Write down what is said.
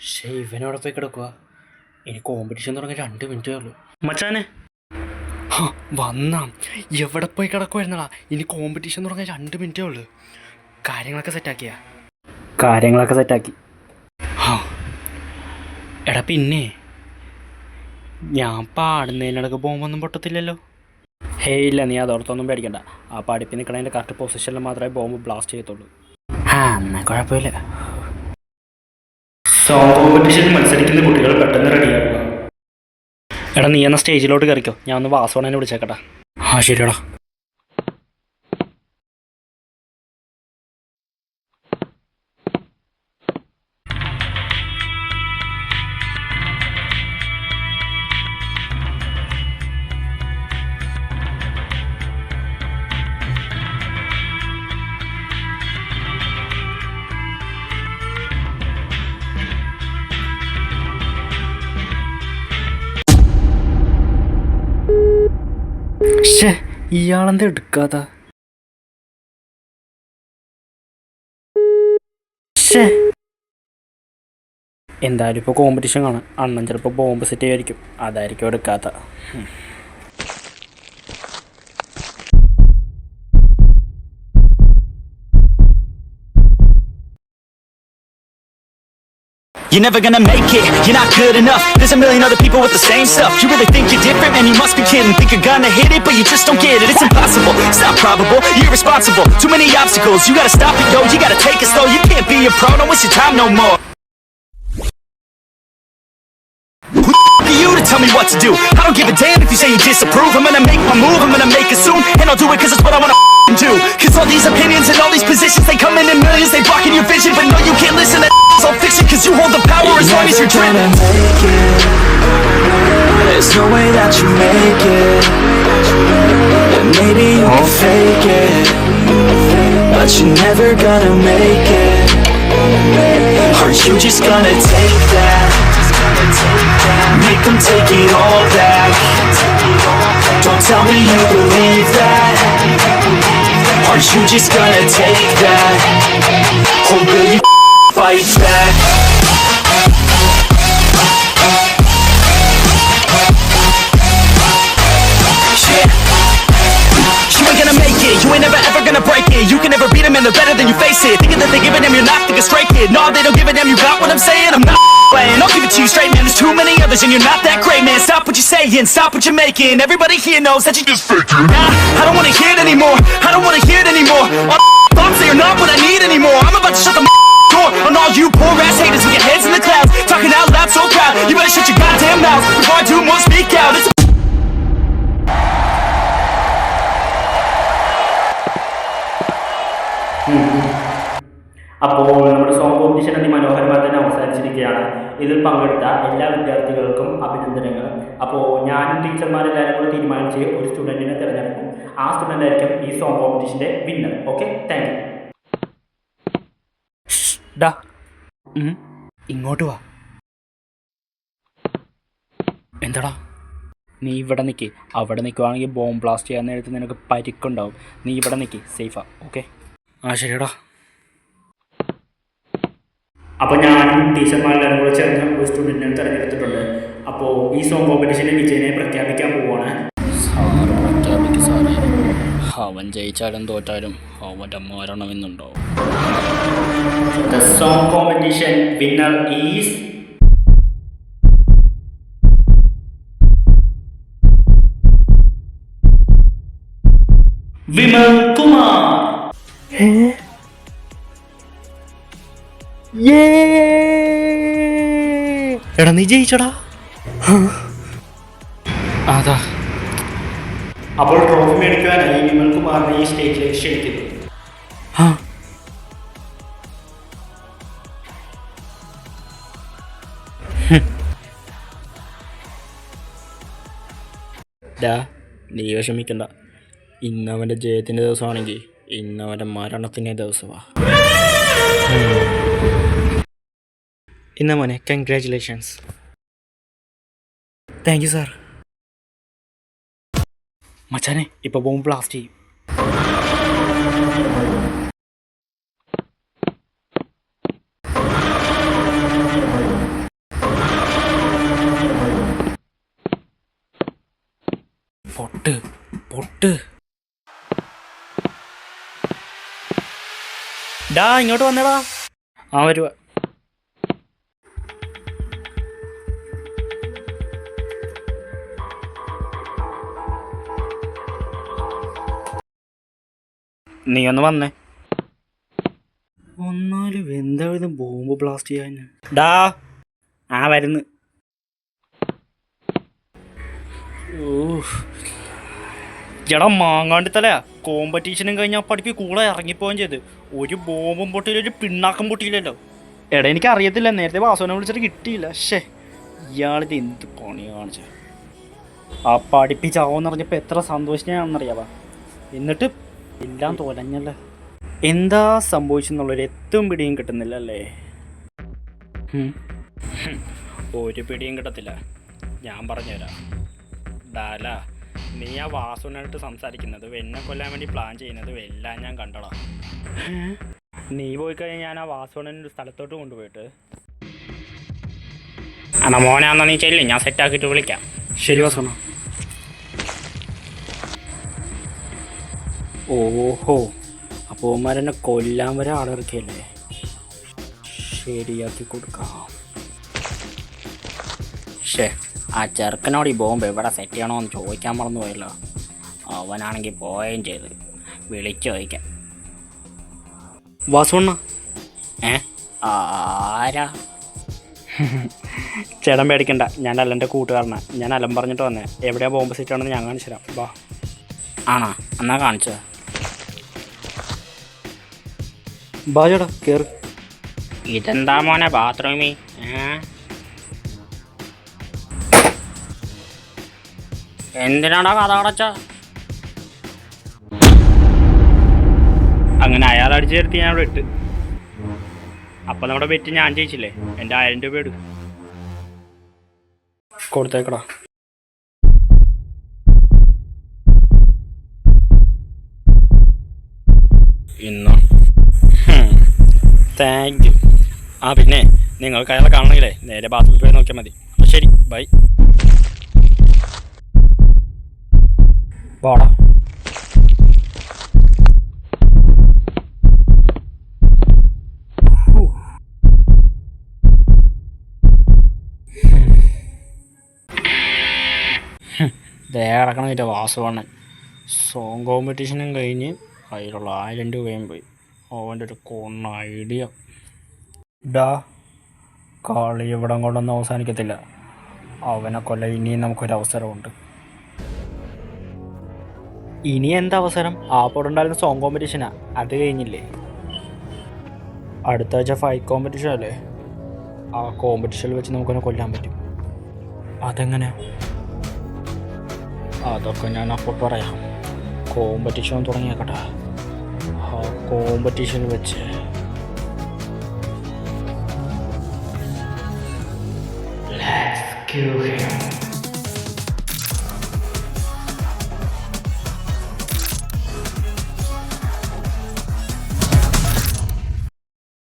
പക്ഷേ ഇവനവിടെ പോയി കിടക്കുക. ഇനി കോമ്പറ്റീഷൻ തുടങ്ങി 2 മിനിറ്റേ ഉള്ളൂ. മച്ചാനെ വന്നാ എവിടെ പോയി കിടക്കുമായിരുന്നടാ. ഇനി കോമ്പറ്റീഷൻ തുടങ്ങി 2 മിനിറ്റേ ഉള്ളൂ. കാര്യങ്ങളൊക്കെ സെറ്റാക്കി. എടാ പിന്നെ ഞാൻ പാടുന്നതിനിടക്ക് ബോംബൊന്നും പൊട്ടത്തില്ലല്ലോ? ഹേയ് ഇല്ല, നീ അതോർത്തൊന്നും പേടിക്കണ്ട. ആ പഠിപ്പിൽ നിൽക്കണതിൻ്റെ കറക്റ്റ് പൊസിഷനിൽ മാത്രമേ ബോംബ് ബ്ലാസ്റ്റ് ചെയ്യത്തുള്ളൂ. എന്നാൽ കുഴപ്പമില്ല. സോങ് കോമ്പറ്റീഷനിൽ മത്സരിക്കുന്ന കുട്ടികൾ പെട്ടെന്ന് റെഡിയാക്കുക. എടാ നീ എന്നാൽ സ്റ്റേജിലോട്ട് കയറിക്കോ, ഞാൻ ഒന്ന് വാസോണനെ വിളിച്ചേക്കട്ടാ. ശരിയടാ. ഇയാളെന്താ എടുക്കാത്ത? എന്തായാലും ഇപ്പോൾ കോമ്പറ്റീഷൻ കാണാം. അണ്ണൻ ചിലപ്പോൾ ബോംബ് സെറ്റ് ചെയ്യുമായിരിക്കും, അതായിരിക്കും എടുക്കാത്ത. You're never gonna make it, you're not good enough. There's a million other people with the same stuff. You really think you're different, man, you must be kidding. Think you're gonna hit it, but you just don't get it. It's impossible, it's not probable, you're irresponsible. Too many obstacles, you gotta stop it, yo. You gotta take it slow, you can't be a pro, don't waste your time no more. Who the f*** are you to tell me what to do? I don't give a damn if you say you disapprove. I'm gonna make my move, I'm gonna make it soon. And I'll do it cause it's what I wanna do. Cause all these opinions and all these positions, they come in millions, they blocking your vision. But no, you can't listen, that is all fiction. Cause you hold the power as long as you're driven. Make it. There's no way that you make it. And maybe you can fake it, but you're never gonna make it. Are you just gonna take that? Make them take it all back. Don't tell me you believe that. Are you just gonna take that? Or will you fight back? Yeah. You ain't gonna make it, you ain't never ever gonna break it. You can never beat them and they're better than you face it. Thinking that they give a damn, you're not thinking straight, kid. No, they don't give a damn, you got what I'm saying? I'm not playing, I'll give it to you straight, man. There's too many others and you're not that great, man. Stop what you're saying, stop what you're making. Everybody here knows that you just faking. Nah, I don't wanna hear it anymore, I don't wanna hear it anymore. All the thoughts, they are not what I need anymore. I'm about to shut the door on all you poor ass haters with your heads in the clouds, talking out loud so proud. You better shut your goddamn mouth before I do more, speak out. It's അപ്പോൾ നമ്മുടെ song competition അതിമനോഹരമായി തന്നെ അവസാനിച്ചിരിക്കുകയാണ്. ഇതിൽ പങ്കെടുത്ത എല്ലാ വിദ്യാർത്ഥികൾക്കും അഭിനന്ദനങ്ങൾ. അപ്പോൾ ഞാനും ടീച്ചർമാരെല്ലാവരും കൂടെ തീരുമാനിച്ച് ഒരു സ്റ്റുഡൻറ്റിനെ തിരഞ്ഞെടുക്കും. ആ സ്റ്റുഡൻ്റ് ആയിരിക്കും ഈ സോങ് കോമ്പറ്റീഷൻ്റെ വിന്നർ. Okay, thank you. ഡാ ഇങ്ങോട്ട് വാ. എന്താടാ? നീ ഇവിടെ നിൽക്ക്. അവിടെ നിൽക്കുവാണെങ്കിൽ ബോംബ് ബ്ലാസ്റ്റ് ചെയ്യാൻ നേരത്ത് നിനക്ക് പരിക്കുണ്ടാവും. നീ ഇവിടെ നിൽക്ക്, സേഫാ. ഓക്കെ, ശരിയടാ. അപ്പോൾ ഞാനും ടീച്ചർമാരെല്ലാവരും കൂടെ ചേർന്ന് ഒരു സ്റ്റുഡൻറ്റിനെ തിരഞ്ഞെടുത്തിട്ടുണ്ട്. അപ്പോൾ ഈ സോങ് കോമ്പറ്റീഷൻ്റെ വിജയനെ പ്രഖ്യാപിക്കാൻ പോവുകയാണ്. അവൻ ജയിച്ചാലും തോറ്റാലും അവൻ്റെ മരണമെന്നുണ്ടോ? The song competition winner is Vimal Kumar. എടാ നീ ജയിച്ചടാ. അതാ. അപ്പോൾ ട്രോഫി മേടിക്കാനായി വിമൽ കുമാറിനെ ഈ സ്റ്റേജിലേക്ക് ക്ഷണിക്കുന്നു. നീ വിഷമിക്കണ്ട. ഇന്നവൻ്റെ ജയത്തിൻ്റെ ദിവസമാണെങ്കിൽ ഇന്നവൻ്റെ മരണത്തിൻ്റെ ദിവസമാണ്. ഇന്ന മോനെ, കൺഗ്രാജുലേഷൻസ്. Thank you sir. മച്ചാനെ ഇപ്പോൾ ബോംബ് ബ്ലാസ്റ്റ് ചെയ്യും. പൊട്ട് പൊട്ട്. ഡാ ഇങ്ങോട്ട് വന്നേടാ. ആ വരുക. നീ ഒന്ന് വന്നേ. ഒന്നാലും എന്താ ഇത് ബോംബ് ബ്ലാസ്റ്റ് ചെയ്യാൻ. ഡാ ആ വരുന്ന്. ചേടാ മാങ്ങാണ്ടിത്തലയാ. കോമ്പറ്റീഷനും കഴിഞ്ഞാൽ പഠിപ്പി കൂടെ ഇറങ്ങിപ്പോവുകയും ചെയ്ത്. ഒരു ബോംബും പൊട്ടിയില്ല, ഒരു പിണ്ണാക്കം പൊട്ടിയില്ലല്ലോ. എടാ എനിക്കറിയത്തില്ല, നേരത്തെ വാസവനെ വിളിച്ചിട്ട് കിട്ടിയില്ല. ഷേ ഇയാളിത് എന്ത് പണി കാണിച്ച. ആ പഠിപ്പിച്ചാവോന്ന് പറഞ്ഞപ്പോൾ എത്ര സന്തോഷിച്ചാണെന്നറിയാവാ. എന്നിട്ട് എല്ലാം തോലഞ്ഞല്ലേ. എന്താ സംഭവിച്ചെന്നുള്ളൊരു എത്തും പിടിയും കിട്ടുന്നില്ല അല്ലേ? ഒരു പിടിയും കിട്ടത്തില്ല. ഞാൻ പറഞ്ഞുതരാം. ഡാല, നീ ആ വാസുവിനായിട്ട് സംസാരിക്കുന്നത്, എന്നെ കൊല്ലാൻ വേണ്ടി പ്ലാൻ ചെയ്യുന്നത് എല്ലാം ഞാൻ കണ്ടടാ. നീ പോയി കഴിഞ്ഞാൽ ഞാൻ ആ വാസുവിനെ ഒരു സ്ഥലത്തോട്ട് കൊണ്ടുപോയിട്ട് അന്നാ മോനെ അന്നാ നീ ചെല്ലും, ഞാൻ സെറ്റാക്കിയിട്ട് വിളിക്കാം. ശരി വാസുണ. ഓഹോ, അപ്പോൾ അവന്മാരെന്നെ കൊല്ലാൻ വരെ ആളിറക്കിയല്ലേ. ശരിയാക്കി കൊടുക്കാം. ഷേ ആ ചെറുക്കനോട് ഈ ബോംബ് എവിടെ സെറ്റ് ചെയ്യണോ എന്ന് ചോദിക്കാൻ മറന്നു പോയല്ലോ. അവനാണെങ്കിൽ പോവുകയും ചെയ്ത്. വിളിച്ചു ചോദിക്കാം. വാസുണ്ണ ആരാ? ചേട്ടൻ പേടിക്കണ്ട, ഞാൻ അല്ലൻ്റെ കൂട്ടുകാരനാണ്. ഞാൻ അലം പറഞ്ഞിട്ട് വന്നേ. എവിടെയാണ് ബോംബ് സെറ്റ് ആണെന്ന് ഞാൻ കാണിച്ചു തരാം. വാ. ആണോ? എന്നാ കാണിച്ചോ. ബാ ചേട്ടാ കയറി. ഇതെന്താ മോനെ ബാത്റൂമിൽ? എന്തിനാടാ കഥ അടച്ച? അങ്ങനെ അയാൾ അടിച്ചു ചേർത്തി ഞാൻ അവിടെ ഇട്ട്. അപ്പം നമ്മുടെ ബെറ്റ് ഞാൻ ജയിച്ചില്ലേ. എൻ്റെ 1000 രൂപ എടുക്കും. കൊടുത്തേക്കടാ. ഇന്നോ? Thank you. ആ പിന്നെ നിങ്ങൾക്ക് അയാളെ കാണണമെങ്കിലേ നേരെ ബാത്റൂമിൽ പോയി നോക്കിയാൽ മതി. അപ്പോൾ ശരി, ബൈ. വാടാ. ദേ കിടക്കണം ഇതിൻ്റെ വാസുവണ്ണൻ. സോങ് കോമ്പറ്റീഷനും കഴിഞ്ഞ് അതിലുള്ള 1000 രൂപയും പോയി. അവൻ്റെ ഒരു കൊണ്ണ ഐഡിയ. ഡാ കളി ഇവിടെ കൊണ്ടൊന്നും അവസാനിക്കത്തില്ല. അവനെ കൊല്ല ഇനിയും നമുക്കൊരവസരമുണ്ട്. ഇനി എന്താ അവസരം? ആപ്പോടെ ഉണ്ടായിരുന്ന സോങ് കോമ്പറ്റീഷനാ, അത് കഴിഞ്ഞില്ലേ. അടുത്ത ആഴ്ച ഫൈറ്റ് കോമ്പറ്റീഷൻ അല്ലേ. ആ കോമ്പറ്റീഷനിൽ വെച്ച് നമുക്കൊന്ന് കൊല്ലാൻ പറ്റും. അതെങ്ങനെ? അതൊക്കെ ഞാൻ അപ്പോൾ പറയാം. കോമ്പറ്റീഷൻ തുടങ്ങിയേക്കട്ടെ. ആ കോമ്പറ്റീഷനിൽ വെച്ച് Let's kill him.